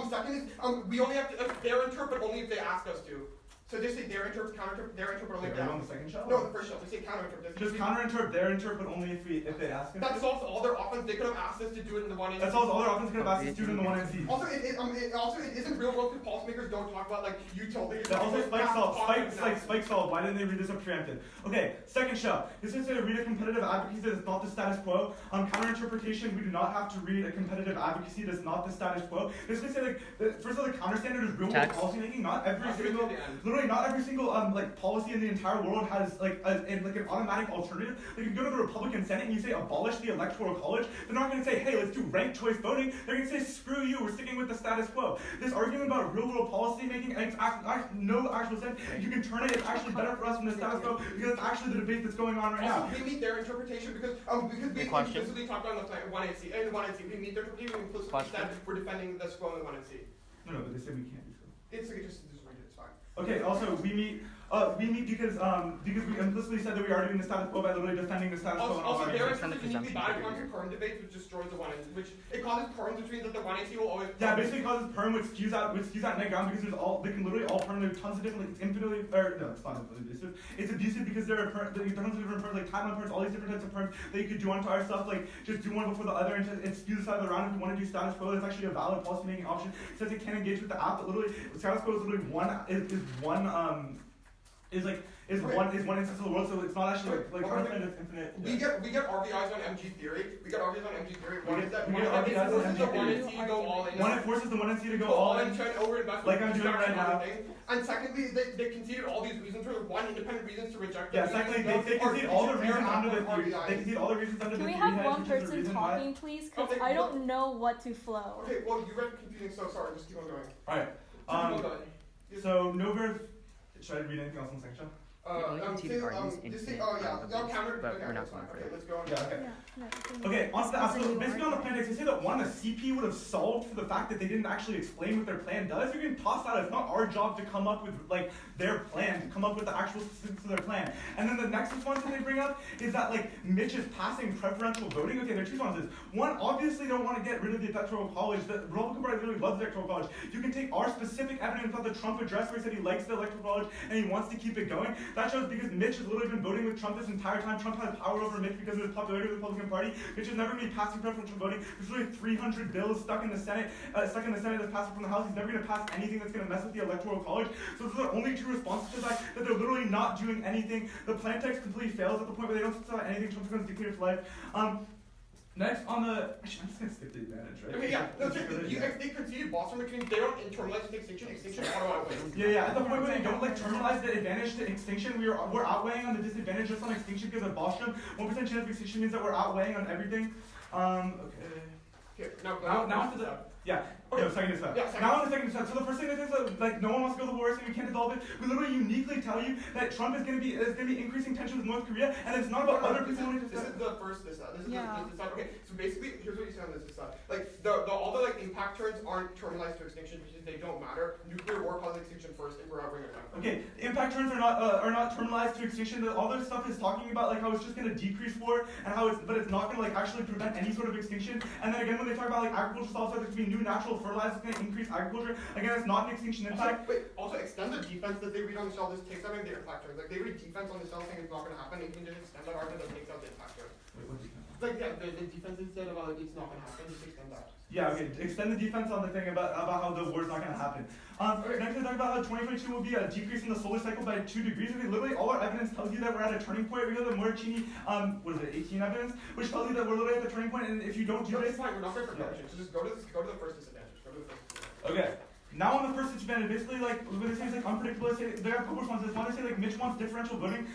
Second is we only have to their interpret only if they ask us to. So they say their interpret, counter-interpret, their interpret only if they Are you ask on us. the second shell? No, the first shell. We say counter-interpret. Just counter-interpret, their interpret only if they ask us. That solves all their offense. They could have asked us to do it in the 1NC. That solves all their offense. Could have asked us to do it in the 1NC. Also, it isn't real world because policymakers don't talk about like util. Also, Spike solved. Why didn't they read this up preempted? Okay, second shell. This is to read a competitive advocacy that is not the status quo. Counter-interpretation, we do not have to read a competitive advocacy that is not the status quo. This is say like first of all, the counter standard is real world policy making. Not every single like policy in the entire world has like an automatic alternative. Like if you go to the Republican Senate and you say abolish the electoral college, they're not going to say, hey, let's do ranked choice voting. They're going to say, screw you, we're sticking with the status quo. This argument about real world policy making makes no actual sense. If you can turn it, it's actually better for us from the status quo because it's actually the debate that's going on right now. Also, we meet their interpretation because we implicitly talked about the 1NC. In the 1NC, we meet their interpretation. We implicitly said we're defending the squo in the 1NC. No, but they said we can't do so. It's just fine. Okay. Also, we meet because we implicitly said that we are doing the status quo by literally defending the status quo. Also, their interpretation uniquely bad in terms of perm debates, which destroys the 1NC, which it causes perms, which means that the 1NC will always. Yeah, basically causes perm, which skews out net ground because they can literally all perm. There are tons of different it's not abusive. It's abusive because there are tons of different perms, like timeline perms, all these different types of perms that you could do onto our stuff. Like just do one before the other and skew the side of the round. If you want to do status quo, that's actually a valid policy making option. It says it can engage with the app, but literally status quo is literally one instance of the world, so it's not actually like infinite. We get RVIs on MG theory. One is that it forces the 1NC to go all in. It forces the 1NC to go all in. Try to overinvest. Like I'm doing right now. And secondly, they conceded all these reasons for one independent reasons to reject. Yeah, secondly, they concede all the reasons under the theory. They concede all the reasons under the theory. Can we have one person talking, please? Because I don't know what to flow. Okay, well you read confusing, so sorry. Just keep on going. All right. So no verif. Should I read anything else in the section? really conceded arguments infinite but we're not going for it. Let's go on. Yeah, okay. Yeah, Okay, on to the That's a new basically on the argument. plan text, they say that one, the CP would have solved for the fact that they didn't actually explain what their plan does. You can toss that. It's not our job to come up with like their plan, to come up with the actual specifics of their plan. And then the next response that they bring up is that like Mitch is passing preferential voting. Okay, there are two responses. One, obviously they don't want to get rid of the electoral college. The Republican Party really loves the electoral college. You can take our specific evidence about the Trump address where he said he likes the electoral college and he wants to keep it going. That shows because Mitch has literally been voting with Trump this entire time. Trump had power over Mitch because of his popularity with the Republican Party. Mitch is never going to be passing preferential voting. There's literally 300 bills stuck in the Senate that's passing from the House. He's never going to pass anything that's going to mess with the electoral college. So those are the only two responses to that they're literally not doing anything. The plan text completely fails at the point where they don't specify anything. Trump's going to dictate for life. Next on the, actually, I'm just going to skip the advantage, right? Okay, yeah. No, they conceded Boston McKinney. They don't internalize extinction. Extinction automatically. Yeah. At the point where they don't like terminalize the advantage to extinction, we're outweighing on the disadvantage just on extinction because of Boston. 1% chance of extinction means that we're outweighing on everything. Okay. Now onto the Okay. No, second step. Yeah, now on the second step. So the first thing that is like no one wants to go to war, so we can't dissolve it. We literally uniquely tell you that Trump is going to be increasing tensions with North Korea, and it's not about other people. This is the first this is the stuff. Okay, so basically here's what you say on this stuff. Like all the like impact turns aren't terminalized to extinction because they don't matter. Nuclear war causes extinction first, and we're outbringing it. Okay, impact turns are not terminalized to extinction. All this stuff is talking about like how it's just going to decrease war and how it's not going to like actually prevent any sort of extinction. And then again, when they talk about like agriculture stuff, there's going to be new natural fertilizers going to increase agriculture. Again, it's not an extinction impact. Also extend the defense that they read on the shell. This takes out their impact turns. Like they read defense on the shell saying it's not going to happen. You can just extend that argument that takes out the impact turns. Like the defense instead of it's not going to happen. Just extend that. Yeah, okay. Extend the defense on the thing about how the war's not going to happen. Next, we talk about how 2022 will be a decrease in the solar cycle by 2 degrees. Okay, literally, all our evidence tells you that we're at a turning point. We got the Moricini, 18 evidence, which tells you that we're literally at the turning point. And if you don't do this, it's fine. We're not going for correction. So just go to the first disadvantage. Go to the first disadvantage. Okay. Now on the first disadvantage, basically like when they say it's like unpredictable, they have a couple responses. One, they say like Mitch wants differential voting,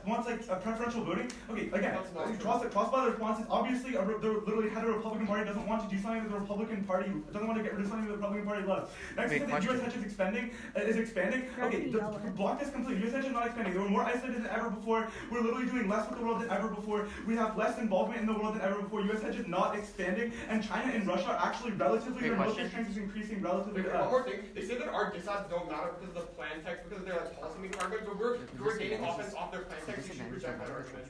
wants like preferential voting. Okay, again, cross by the responses. Obviously, the literally head of the Republican Party doesn't want to do something that the Republican Party doesn't want to get rid of something that the Republican Party loves. Next, they say that U.S. hedge is expanding. Okay, block this completely. U.S. hedge is not expanding. They were more isolated than ever before. We're literally doing less with the world than ever before. We have less involvement in the world than ever before. U.S. hedge is not expanding, and China and Russia are actually relatively, their military strength is increasing relatively. One more thing. They say that our disads don't matter because of the plan text, because of their like, policy making arguments, but we're gaining offense off their plan text. You should reject that argument.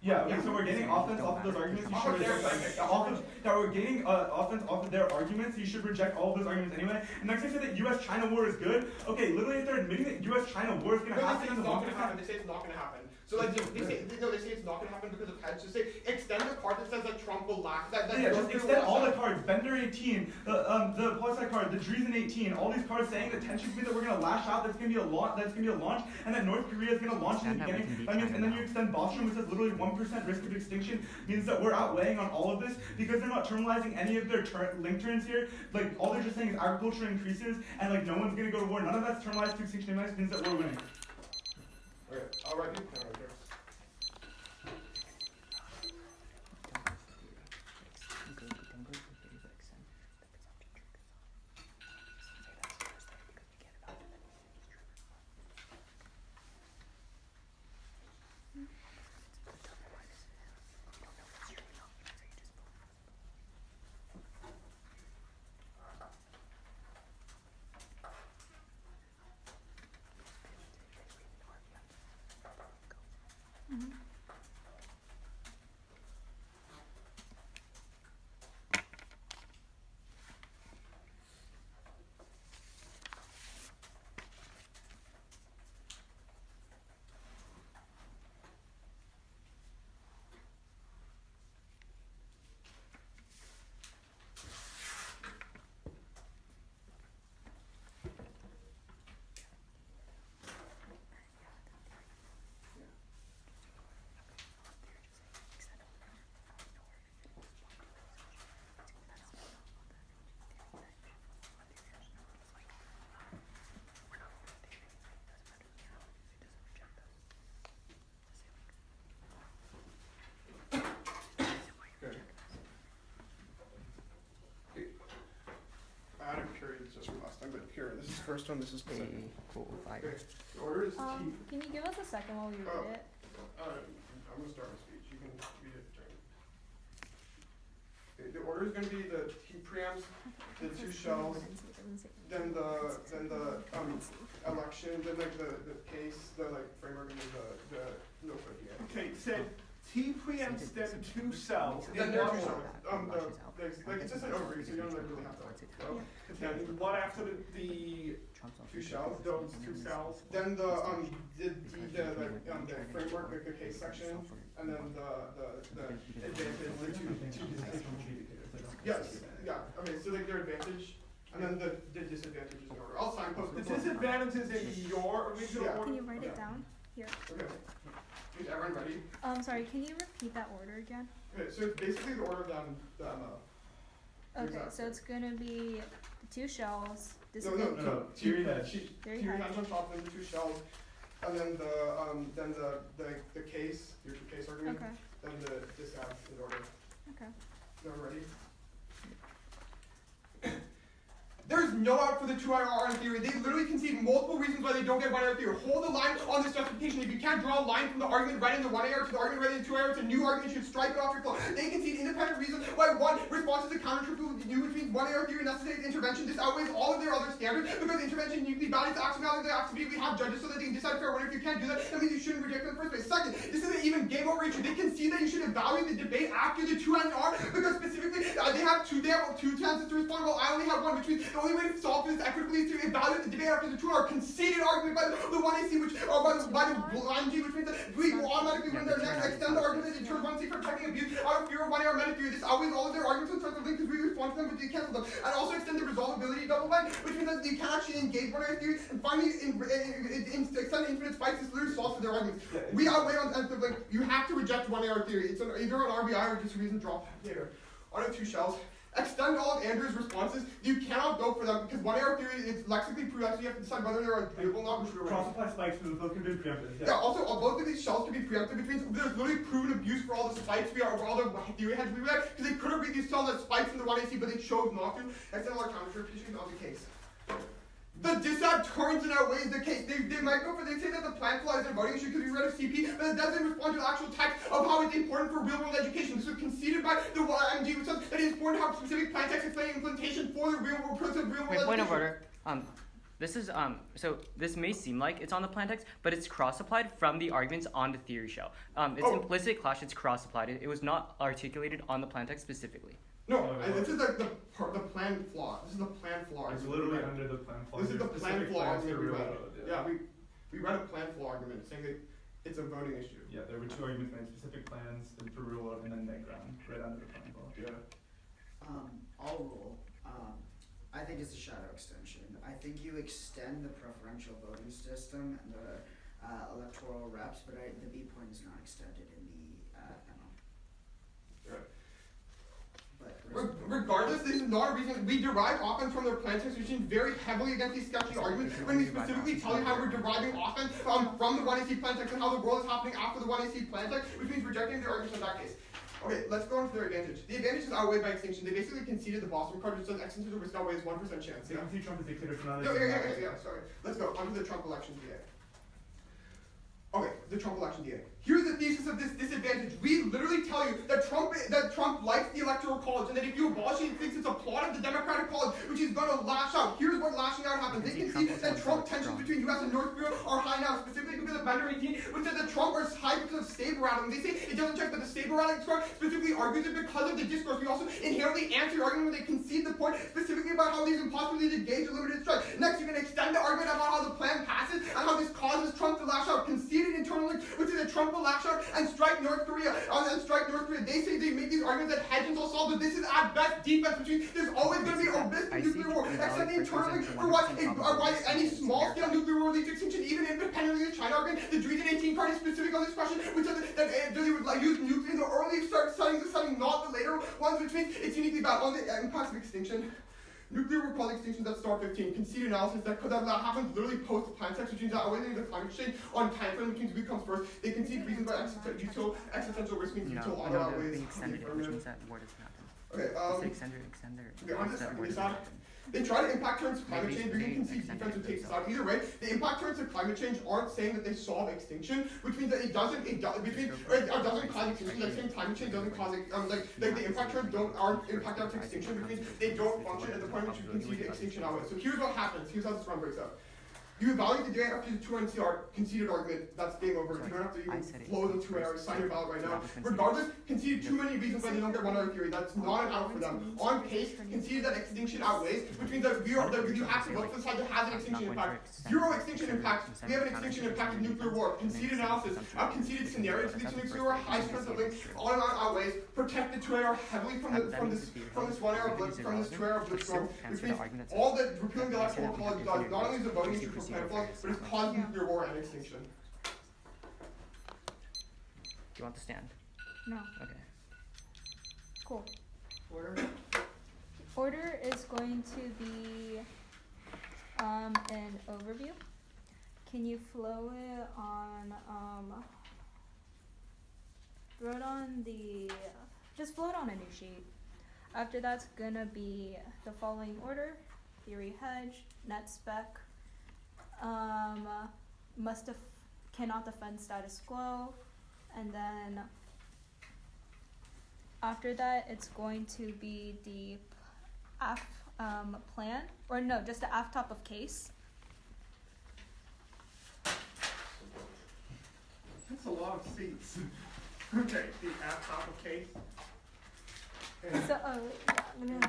Yeah, okay, so we're gaining offense off of those arguments. You should reject we're gaining offense off of their arguments. You should reject all of those arguments anyway. And next, they say that U.S.-China war is good. Okay, literally, if they're admitting that U.S.-China war is going to happen, it's not going to happen. They say it's not going to happen. So like they say it's not going to happen because of hedge. So say extend the card that says that Trump will lack that. Just extend all the cards. Bender 18, the Poli-Sci card, the Dreesen 18, all these cards saying that tensions mean that we're going to lash out. That's going to be a launch, and that North Korea is going to launch in the beginning. That means, and then you extend Bostrom, which says literally 1% risk of extinction, means that we're outweighing on all of this because they're not terminalizing any of their link turns here. Like all they're just saying is agriculture increases, and like no one's going to go to war. None of that's terminalized to extinction. It means that we're winning. Okay, I'll write you. this is first one, this is the second. Cool, fire. Okay, the order is T. Can you give us a second while we read it? I'm gonna start my speech. You can read it during. Okay, the order is gonna be the T preamps, the two shells, then the election, then like the case, the like framework, and then the notebook again. Okay, said T preamps then two cells. Then In there are what two order? shells. Like it's just an overview, so you don't like really have to. And what after the Two shells. those two cells? Then the framework, like the case section, and then the advantage, the two yes, yeah, okay, so like their advantage, and then the disadvantage is in order. I'll signpost The before. disadvantage is in your original Yeah. Can order? you write it down? Here. Okay. Is everyone ready? Sorry, can you repeat that order again? Okay, so it's basically the order of the MO. Okay, Exactly. so it's gonna be the two shells, No. Theory head. Theory Theory head. heads on top, then the two shells, and then the case, your case argument, Okay, then the disad in order. okay. Everyone ready? There's no out for the 2IR in theory. They literally concede multiple reasons why they don't get 1IR theory. Hold the line on this justification. If you can't draw a line from the argument right in the 1IR to the argument right in the 2IR, it's a new argument. You should strike it off your flow. They concede independent reasons why one response to the counter-triple new, which means 1IR theory necessitates intervention. This outweighs all of their other standards because intervention uniquely values axiomatically they have to be. We have judges so that they can decide fair. What if you can't do that? That means you shouldn't reject it in the first place. Second, this isn't even game over issue. They concede that you should evaluate the debate after the 2IR because specifically they have two chances to respond. Well, I only have one, which means the only way to solve this equitably is to evaluate the debate after the 2IR conceded argument by the 1AC, which by the IMG, which means that we will automatically win their next extend the argument in terms of 1AC for checking abuse out of fear of 1IR meta theory. This outweighs all of their arguments in terms of link because we respond to them but they cancel them. And also extend the resolvability double bind, which means that you can actually engage 1IR theory and finally extend infinite spikes. This literally solves for their arguments. We outweigh on like you have to reject 1AR theory. It's either an RBI or just a reason drop later. On the two shells. Extend all of Andrew's responses. You cannot go for them because 1AR theory is lexically prerequisite. You have to decide whether they're agreeable or not, which we're Cross-apply spikes for the book can be preempted. yeah, also both of these shells can be preempted, which means there's literally proven abuse for all the spikes we are, for all the theory heads we read, because they could have read these shells as spikes in the 1AC, but they chose not to. Extend all our counter-interpretations on the case. The disad turns and outweighs the case. They might go for, they say that the plan flaw is their voting issue because we read a CP, but it doesn't respond to the actual text of how it's important for real world education. This was conceded by the YMG, which says that it is important to have specific plan text explaining implementation for the real world purpose of real world education. Point of order. This is so this may seem like it's on the plan text, but it's cross-applied from the arguments on the theory shell. It's implicit clash. It's cross-applied. It was not articulated on the plan text specifically. No, this is like the plan flaw. This is the plan flaw. It's literally under the plan flaw. This is the plan flaw Specific plans argument for we real read. world, Yeah, we read a plan flaw argument saying that it's a voting issue. Yeah, there were two arguments made: specific plans for real world, and then background right under the plan flaw. Yeah. I'll rule. I think it's a shadow extension. I think you extend the preferential voting system and the electoral reps, but the B point is not extended in the ML. Yeah. But Regardless, this is not a reason. We derive offense from their plan text, which seems very heavily against these sketchy arguments when we specifically tell you how we're deriving offense from the 1AC plan text and how the world is happening after the 1AC plan text, which means rejecting their arguments in that case. Okay, let's go into their advantage. The advantage is outweighed by extinction. They basically conceded the Boston card, which says extinction risk outweighs 1% chance. So you can see Trump is dictator for now. Yeah, sorry. Let's go onto the Trump election DA. Okay, the Trump election DA. Here's the thesis of this disadvantage. We literally tell you that Trump likes the Electoral College and that if you abolish it, he thinks it's a plot of the Democratic College, which is going to lash out. Here's what lashing out happens. They can see that Trump tensions between U.S. and North Korea are high now, specifically because of Bender 18, which says that Trump is high because of saber rattling. They say it doesn't check that the saber rattling score specifically argues it because of the discourse. We also inherently answer your argument when they concede the point specifically about how these impossibility to gauge a limited strike. Next, you can extend the argument about how the plan passes and how this causes Trump to lash out. Conceded internally, which is that Trump will lash out and strike North Korea. They say they make these arguments that hedge and solve, but this is at best defense, which means there's always going to be a risk of nuclear war. Except internally for why any small-scale nuclear war leads to extinction, even independently of the China argument. The Dreesen 18 card is specific on this question, which says that they would use nuclear in the early setting, not the later ones, which means it's uniquely bad. On the impacts of extinction, nuclear will cause extinction at star 15. Concede analysis that happens literally post the plan text, which means that awaiting the climate change on time frame, which means we comes first. They concede reasons by existential risk means util auto outweighs. Being extended, which means that war doesn't happen. Okay, extend their okay, on this word side, they try to impact turns to climate change, but you can see defense would take this out. Either way, the impact turns to climate change aren't saying that they solve extinction, which means that it doesn't cause extinction. Like saying climate change doesn't cause like the impact turns aren't impact out to extinction, which means they don't function at the point at which you concede extinction outway. So here's what happens. Here's how this run breaks up. You evaluate the day after the 2 NCR conceded argument, that's game over. You don't have to even flow the 2 ARs, sign your ballot right now. Regardless, conceded too many reasons why they don't get 1 hour theory. That's not an out for them. On case, conceded that extinction outweighs, which means that you have to vote for the side that has an extinction impact. 0 extinction impact. We have an extinction impact of nuclear war. Conceded analysis. Conceded scenarios for the nuclear war, high stress of link, on and on outweighs. Protect the 2 AR heavily from this 1 hour blitz, from this 2 AR blitzstorm, which means all that repealing the electoral college does not only is a voting issue for plan flaws, but it's causing nuclear war and extinction. Do you want the stand? No. Okay. Cool. Order. Order is going to be an overview. Can you flow it on throw it on the just float on a new sheet. After that's gonna be the following order: theory hedge, net spec, cannot defend status quo, and then after that it's going to be the plan, or no, just the aft top of case. That's a lot of seats. Okay, the aft top of case. So, you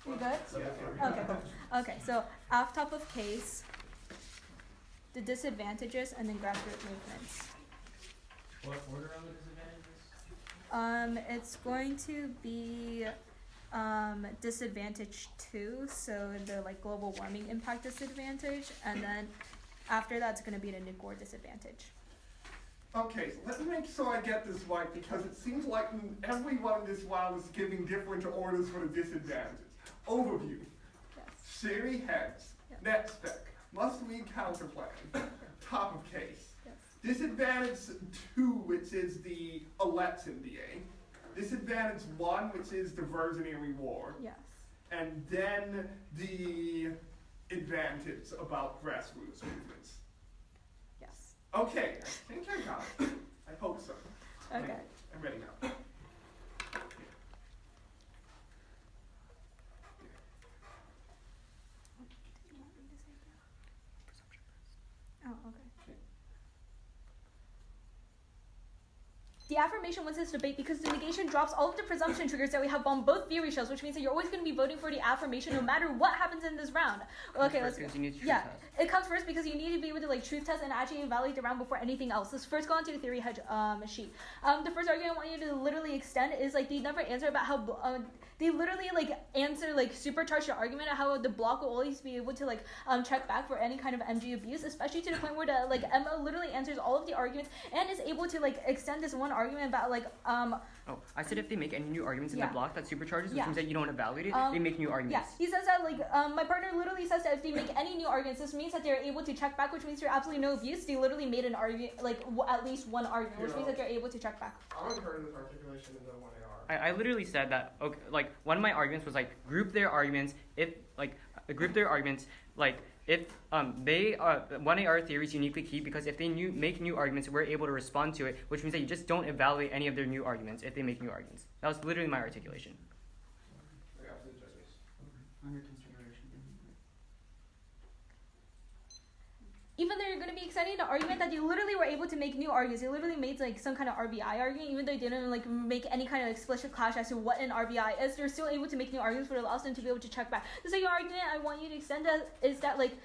good? Okay, cool. Okay, so aft top of case, the disadvantages, and then grassroots movements. What order on the disadvantages? It's going to be disadvantage 2, so the like global warming impact disadvantage, and then after that's going to be the nuke war disadvantage. Okay, so let me make sure I get this right, because it seems like everyone in this round is giving different orders for the disadvantages. Overview. Yes. Theory heads. Yep. Net spec. Must read counterplan. Top of case. Yes. Disadvantage 2, which is the election DA. Disadvantage 1, which is diversionary war. Yes. And then the advantage about grassroots movements. Yes. Okay, I think I got it. I hope so. Okay. I'm ready now. Oh, okay. The affirmation wins this debate because the negation drops all of the presumption triggers that we have on both theory shells, which means that you're always going to be voting for the affirmation no matter what happens in this round. Okay, let's go. Yeah, it comes first because you need to be able to like truth test and actually evaluate the round before anything else. Let's first go on to the theory hedge sheet. The first argument I want you to literally extend is like they never answer about how they literally like answer like supercharge your argument of how the block will always be able to like check back for any kind of MG abuse, especially to the point where the like Emma literally answers all of the arguments and is able to like extend this one argument about like Oh, I said if they make any new arguments in Yeah. the block that supercharges, which Yeah. means that you don't evaluate it, they make new yeah, arguments. he says that like my partner literally says that if they make any new arguments, this means that they're able to check back, which means there's absolutely no abuse. They literally made an argument, like at least one argument, which means that they're able to check back. I haven't heard of this articulation in the 1AR. I literally said that, okay, like, one of my arguments was, like, group their arguments, if, like, group their arguments, like, if they, 1AR theory is uniquely key because if they make new arguments, we're able to respond to it, which means that you just don't evaluate any of their new arguments if they make new arguments. That was literally my articulation. Okay, absolute justice. Under consideration. Even though you're going to be extending the argument that you literally were able to make new arguments, you literally made like some kind of RBI argument, even though you didn't like make any kind of explicit clash as to what an RBI is, they're still able to make new arguments, but it allows them to be able to check back. The second argument I want you to extend is that like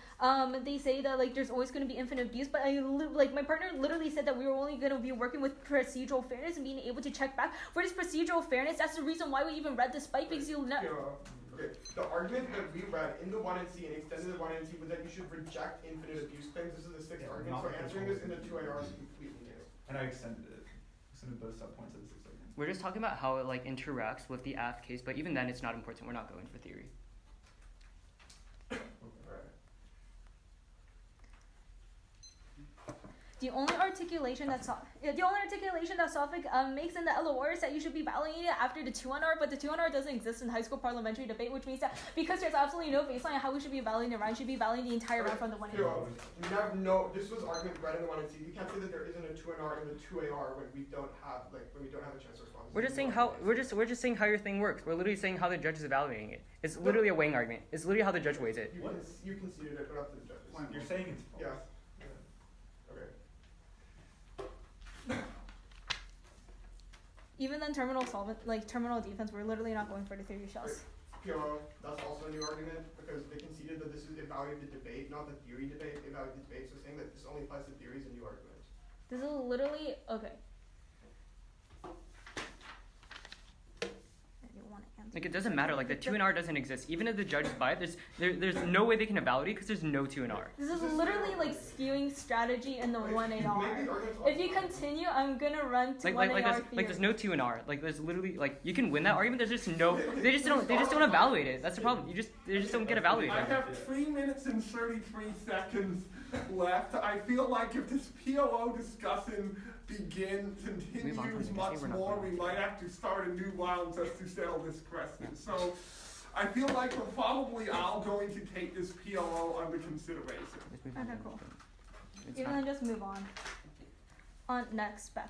they say that like there's always going to be infinite abuse, but like my partner literally said that we were only going to be working with procedural fairness and being able to check back for this procedural fairness. That's the reason why we even read this spike, because you know. Okay, the argument that we read in the 1NC and extended the 1NC was that you should reject infinite abuse claims. This is the 6th argument, so answering this in the 2AR is completely new. And I extended it. Extended both subpoints of the 6th argument. We're just talking about how it, like, interacts with the AF case, but even then it's not important. We're not going for theory. The only articulation that Sophic makes in the LOR is that you should be valuing it after the 2-1R, but the 2-1R doesn't exist in high school parliamentary debate, which means that because there's absolutely no baseline on how we should be valuing the round, you should be valuing the entire round from the 1A. This was argument right in the 1C. We can't say that there isn't a 2NR and the 2AR when we don't have a chance to respond. We're just saying how your thing works. We're literally saying how the judge is evaluating it. It's literally a weighing argument. It's literally how the judge weighs it. You conceded it, but up to the judges. You're saying it's false. Yes. Okay. Even then, terminal defense, we're literally not going for the theory shells. PRO, that's also a new argument because they conceded that this is evaluating the debate, not the theory debate. Evaluate the debate, so saying that this only applies to theory is a new argument. This is literally okay. Like, it doesn't matter. Like, the 2-R doesn't exist. Even if the judge is by it, there's no way they can evaluate it because there's no 2-R. This is literally like skewing strategy in the 1AR. If you continue, I'm gonna run to 1AR. There's no 2-R. Like, there's literally like you can win that argument. There's just no. They just don't evaluate it. That's the problem. They just don't get evaluated. I have 3 minutes and 33 seconds left. I feel like if this POO discussion continues much more, we might have to start a new round just to settle this question. So I feel like we're probably all going to take this POO under consideration. Okay, cool. Even then, just move on. On next spec.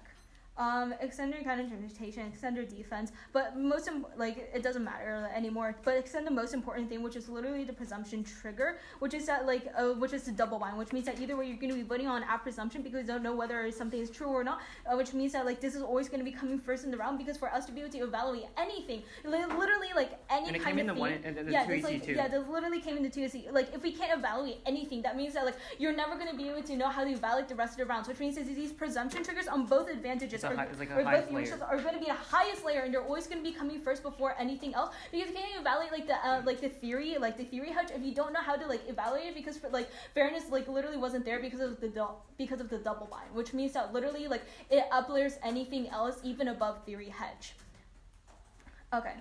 Extend your counter-interpretation, extend your defense, but it doesn't matter anymore, but extend the most important thing, which is literally the presumption trigger, which is that which is the double bind, which means that either way you're going to be voting on at presumption because you don't know whether something is true or not, which means that this is always going to be coming first in the round because for us to be able to evaluate anything, literally any and it kind came of in thing. The Yeah, 2AC too. Yeah, this literally came in the 2AC. If we can't evaluate anything, that means that you're never going to be able to know how to evaluate the rest of the rounds, which means that these presumption triggers on both advantages it's like a highest layer. Are going to be the highest layer, and they're always going to be coming first before anything else. Because you can't evaluate the theory hedge if you don't know how to evaluate it. Because fairness literally wasn't there because of the double bind, which means that literally it uplayers anything else even above theory hedge. Okay.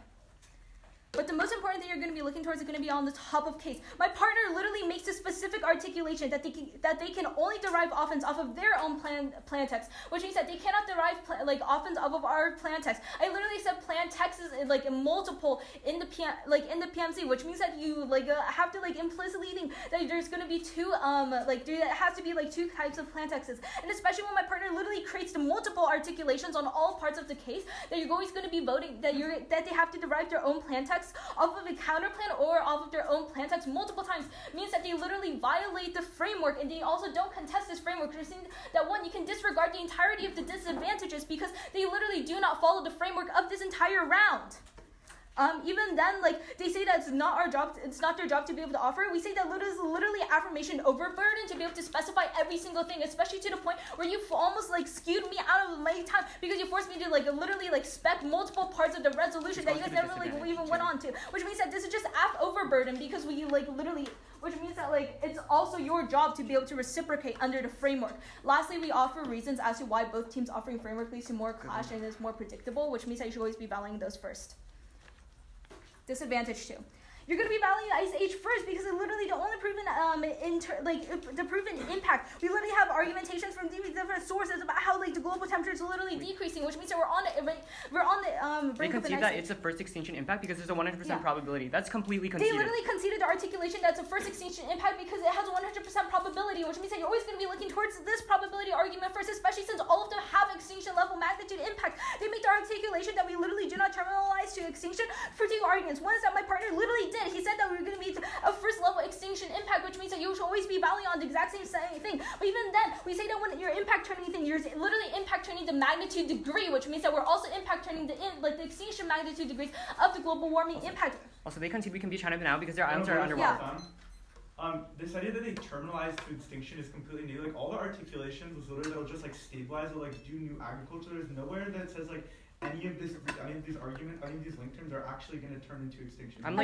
But the most important thing you're going to be looking towards is going to be on the top of case. My partner literally makes a specific articulation that they can only derive offense off of their own plan text, which means that they cannot derive offense off of our plan text. I literally said plan text is multiple in the PMC, which means that you have to implicitly think that there's going to be two there has to be two types of plan texts, and especially when my partner literally creates the multiple articulations on all parts of the case, that you're always going to be voting that they have to derive their own plan text off of a counterplan or off of their own plan text multiple times, means that they literally violate the framework, and they also don't contest this framework. You're saying that one, you can disregard the entirety of the disadvantages because they literally do not follow the framework of this entire round. Even then, they say that it's not their job to be able to offer. We say that it is literally affirmation overburden to be able to specify every single thing, especially to the point where you've almost skewed me out of my time because you forced me to literally spec multiple parts of the resolution that you guys never even went on to, which means that this is just overburden because we literally, which means that it's also your job to be able to reciprocate under the framework. Lastly, we offer reasons as to why both teams offering framework leads to more clash and is more predictable, which means that you should always be valuing those first. Disadvantage 2. You're going to be valuing Ice Age first because it's literally the only proven the proven impact. We literally have argumentations from different sources about how the global temperature is literally decreasing, which means that we're on the brink of an ice age. That it's a first extinction impact because there's a 100% probability. That's completely conceded. They literally conceded the articulation that's a first extinction impact because it has a 100% probability, which means that you're always going to be looking towards this probability argument first, especially since all of them have extinction level magnitude impact. They make the articulation that we literally do not terminalize to extinction for two arguments. One is that my partner literally did. He said that we were going to be a first level extinction impact, which means that you should always be valuing on the exact same thing. But even then, we say that when you're impact turning thing, you're literally impact turning the magnitude degree, which means that we're also impact turning the extinction magnitude degrees of the global warming impact. Also, they concede we can be China now because their islands are underwater. This idea that they terminalize to extinction is completely new. All the articulations was literally that'll just stabilize or do new agriculture. There's nowhere that says any of these arguments, any of these link terms are actually going to turn into extinction. I'm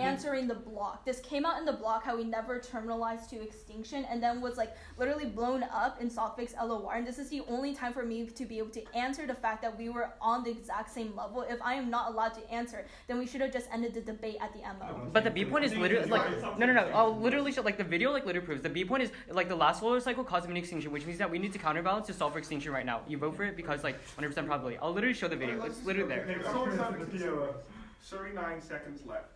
answering the block. This came out in the block how we never terminalized to extinction and then was like literally blown up in SOCFIX LOR. And this is the only time for me to be able to answer the fact that we were on the exact same level. If I am not allowed to answer, then we should have just ended the debate at the MO. But the B point is literally like no. I'll literally show like the video like literally proves the B point is like the last solar cycle caused a mini extinction, which means that we need to counterbalance to solve for extinction right now. You vote for it because like 100% probability. I'll literally show the video. It's literally there. Okay, so it's on the POO. 39 seconds left.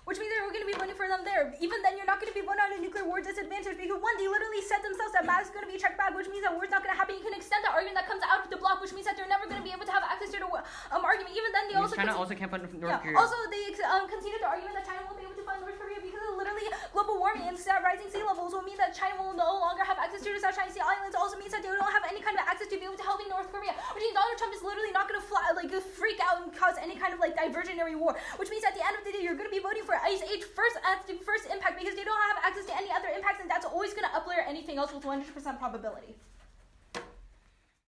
Which means that we're going to be voting for them there. Even then, you're not going to be voting on a nuclear war disadvantage because one, they literally said themselves that math is going to be checked back, which means that war's not going to happen. You can extend the argument that comes out of the block, which means that they're never going to be able to have access to the argument. Even then, they also China also can't fund North Korea. Also, they conceded the argument that China won't be able to fund North Korea because of literally global warming and rising sea levels will mean that China will no longer have access to the South China Sea Islands. Also means that they don't have any kind of access to be able to helping North Korea. Which means Donald Trump is literally not going to freak out and cause any kind of like diversionary war. Which means at the end of the day, you're going to be voting for Ice Age first impact because they don't have access to any other impacts, and that's always going to uplayer anything else with 100% probability.